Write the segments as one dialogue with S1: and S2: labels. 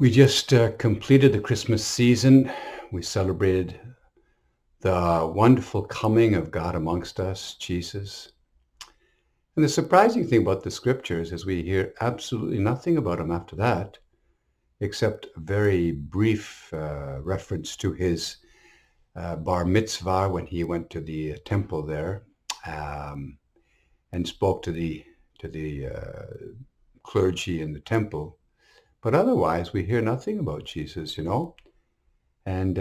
S1: We just completed the Christmas season. We celebrated the wonderful coming of God amongst us, Jesus. And the surprising thing about the scriptures is we hear absolutely nothing about him after that, except a very brief reference to his bar mitzvah when he went to the temple there um, and spoke to the clergy in the temple. But otherwise, we hear nothing about Jesus. And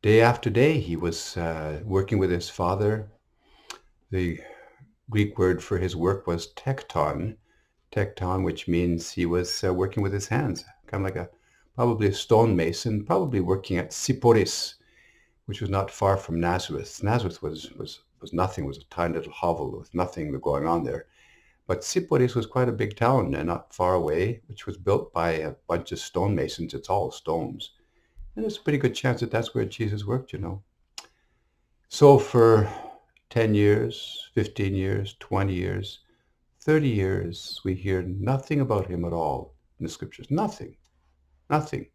S1: day after day, he was working with his father. The Greek word for his work was tekton, which means he was working with his hands, kind of like probably a stonemason, probably working at Siporis, which was not far from Nazareth. Nazareth was nothing, was a tiny little hovel with nothing going on there. But Siporis was quite a big town and not far away, which was built by a bunch of stonemasons. It's all stones. And there's a pretty good chance that that's where Jesus worked. So for 10 years, 15 years, 20 years, 30 years, we hear nothing about him at all in the scriptures. Nothing, nothing.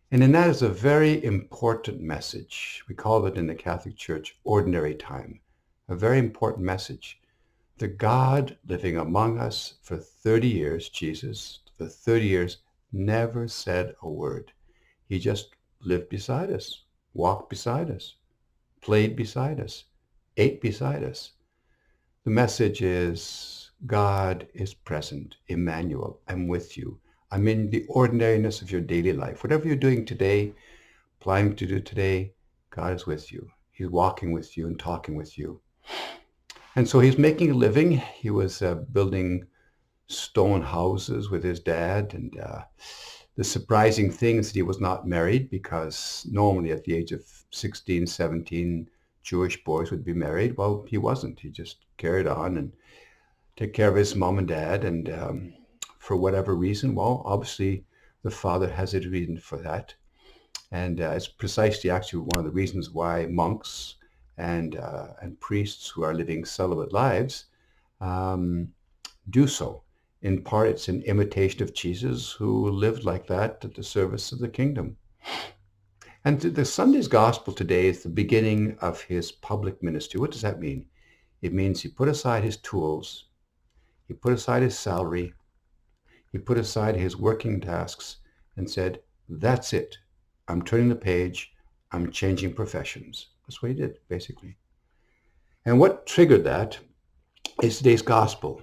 S1: And that is a very important message. We call it in the Catholic Church ordinary time, a very important message. The God living among us for 30 years, Jesus, for 30 years, never said a word. He just lived beside us, walked beside us, played beside us, ate beside us. The message is God is present. Emmanuel, I'm with you. I'm in the ordinariness of your daily life. Whatever you're doing today, planning to do today, God is with you. He's walking with you and talking with you. And so he's making a living. He was building stone houses with his dad. And the surprising thing is that he was not married, because normally at the age of 16, 17, Jewish boys would be married. Well, he wasn't. He just carried on and took care of his mom and dad. And for whatever reason, well, obviously the father has a reason for that. And it's precisely actually one of the reasons why monks and priests who are living celibate lives um, do so. In part, it's an imitation of Jesus, who lived like that at the service of the kingdom. And the Sunday's gospel today is the beginning of his public ministry. What does that mean? It means he put aside his tools, he put aside his salary, he put aside his working tasks and said, that's it. I'm turning the page. I'm changing professions. That's what he did, basically. And what triggered that is today's gospel.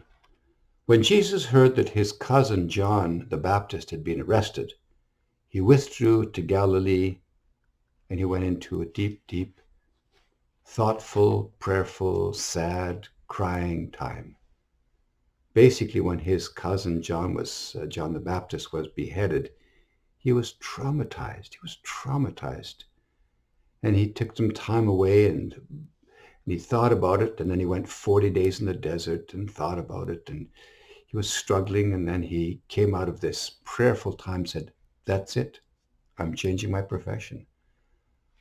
S1: When Jesus heard that his cousin John the Baptist had been arrested, he withdrew to Galilee, and he went into a deep, deep, thoughtful, prayerful, sad, crying time. Basically, when his cousin John the Baptist was beheaded, he was traumatized. He was traumatized. And he took some time away and he thought about it. And then he went 40 days in the desert and thought about it. And he was struggling. And then he came out of this prayerful time, said, that's it. I'm changing my profession.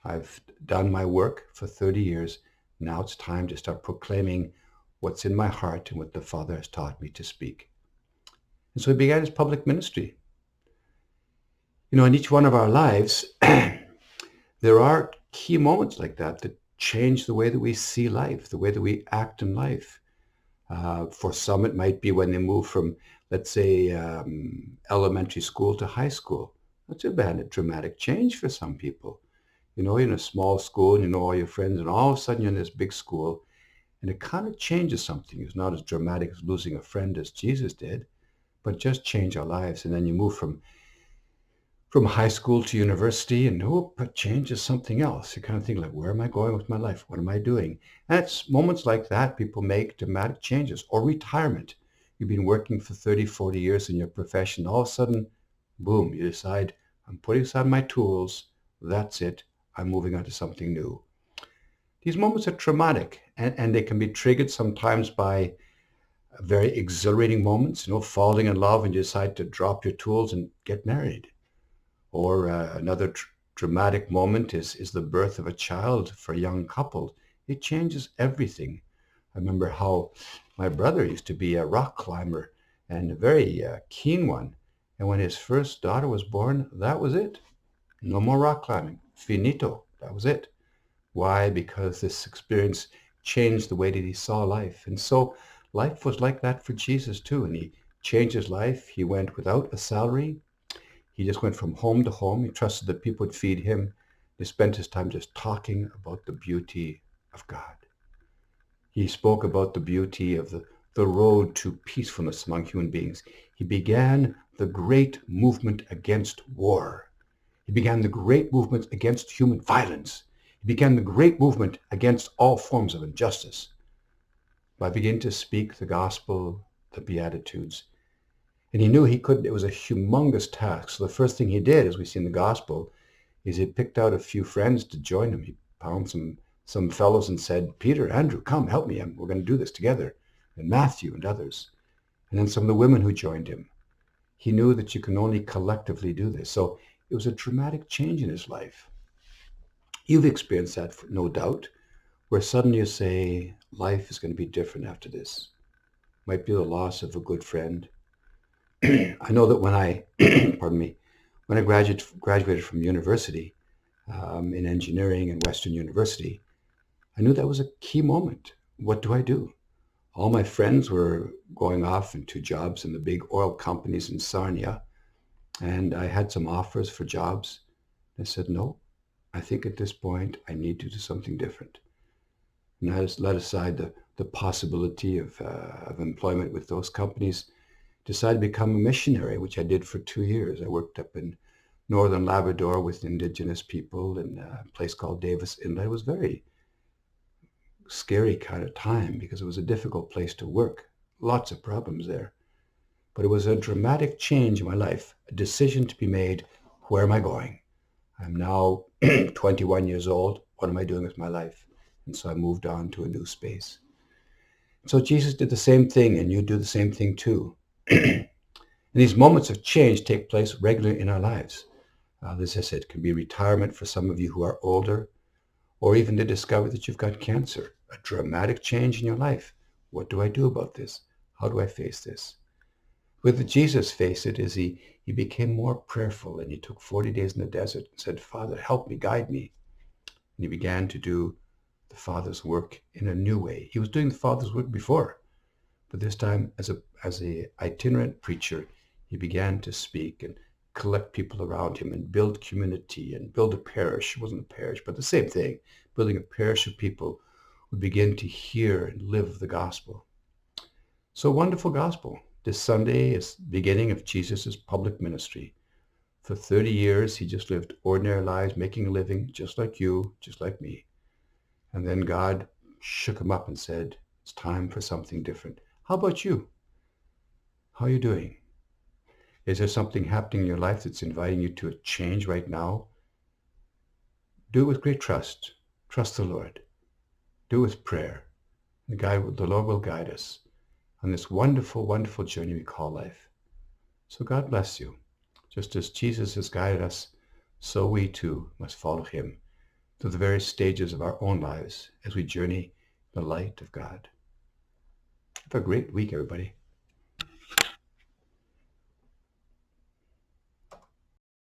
S1: I've done my work for 30 years. Now it's time to start proclaiming what's in my heart and what the Father has taught me to speak. And so he began his public ministry. In each one of our lives, there are key moments like that change the way that we see life, the way that we act in life. For some, it might be when they move from, let's say, elementary school to high school. That's a dramatic change for some people. You're in a small school and you know all your friends, and all of a sudden you're in this big school, and it kind of changes something. It's not as dramatic as losing a friend as Jesus did, but it just change our lives. And then you move from high school to university, and it changes something else. You kind of think like, where am I going with my life? What am I doing? And it's moments like that people make dramatic changes. Or retirement. You've been working for 30, 40 years in your profession. All of a sudden, boom, you decide, I'm putting aside my tools. That's it. I'm moving on to something new. These moments are traumatic, and they can be triggered sometimes by very exhilarating moments, falling in love and you decide to drop your tools and get married. Or another dramatic moment is the birth of a child for a young couple. It changes everything. I remember how my brother used to be a rock climber, and a very keen one. And when his first daughter was born, that was it. No more rock climbing. Finito. That was it. Why? Because this experience changed the way that he saw life. And so life was like that for Jesus too. And he changed his life. He went without a salary. He just went from home to home. He trusted that people would feed him. He spent his time just talking about the beauty of God. He spoke about the beauty of the road to peacefulness among human beings. He began the great movement against war. He began the great movement against human violence. He began the great movement against all forms of injustice by beginning to speak the gospel, the Beatitudes. And he knew he couldn't, it was a humongous task. So the first thing he did, as we see in the gospel, is he picked out a few friends to join him. He found some fellows and said, Peter, Andrew, come help me. We're going to do this together. And Matthew and others. And then some of the women who joined him. He knew that you can only collectively do this. So it was a dramatic change in his life. You've experienced that, no doubt, where suddenly you say, life is going to be different after this. Might be the loss of a good friend. I know that when I, pardon me, when I graduated from university in engineering in Western University, I knew that was a key moment. What do I do? All my friends were going off into jobs in the big oil companies in Sarnia, and I had some offers for jobs. I said, no, I think at this point I need to do something different. And I just let aside the possibility of employment with those companies, decided to become a missionary, which I did for 2 years. I worked up in northern Labrador with indigenous people in a place called Davis Inlet. It was very scary kind of time because it was a difficult place to work. Lots of problems there. But it was a dramatic change in my life, a decision to be made. Where am I going? I'm now 21 years old. What am I doing with my life? And so I moved on to a new space. So Jesus did the same thing, and you do the same thing too. And these moments of change take place regularly in our lives. As I said, it can be retirement for some of you who are older, or even to discover that you've got cancer, a dramatic change in your life. What do I do about this? How do I face this? With Jesus faced it is he became more prayerful, and he took 40 days in the desert and said, Father, help me, guide me. And he began to do the Father's work in a new way. He was doing the Father's work before, but this time as a itinerant preacher, he began to speak and collect people around him and build community and build a parish. It wasn't a parish, but the same thing, building a parish of people who begin to hear and live the gospel. So wonderful gospel. This Sunday is the beginning of Jesus' public ministry. For 30 years, he just lived ordinary lives, making a living, just like you, just like me. And then God shook him up and said, it's time for something different. How about you? How are you doing? Is there something happening in your life that's inviting you to a change right now? Do it with great trust. Trust the Lord. Do it with prayer. The Lord will guide us on this wonderful, wonderful journey we call life. So God bless you. Just as Jesus has guided us, so we too must follow him through the various stages of our own lives as we journey in the light of God. Have a great week, everybody.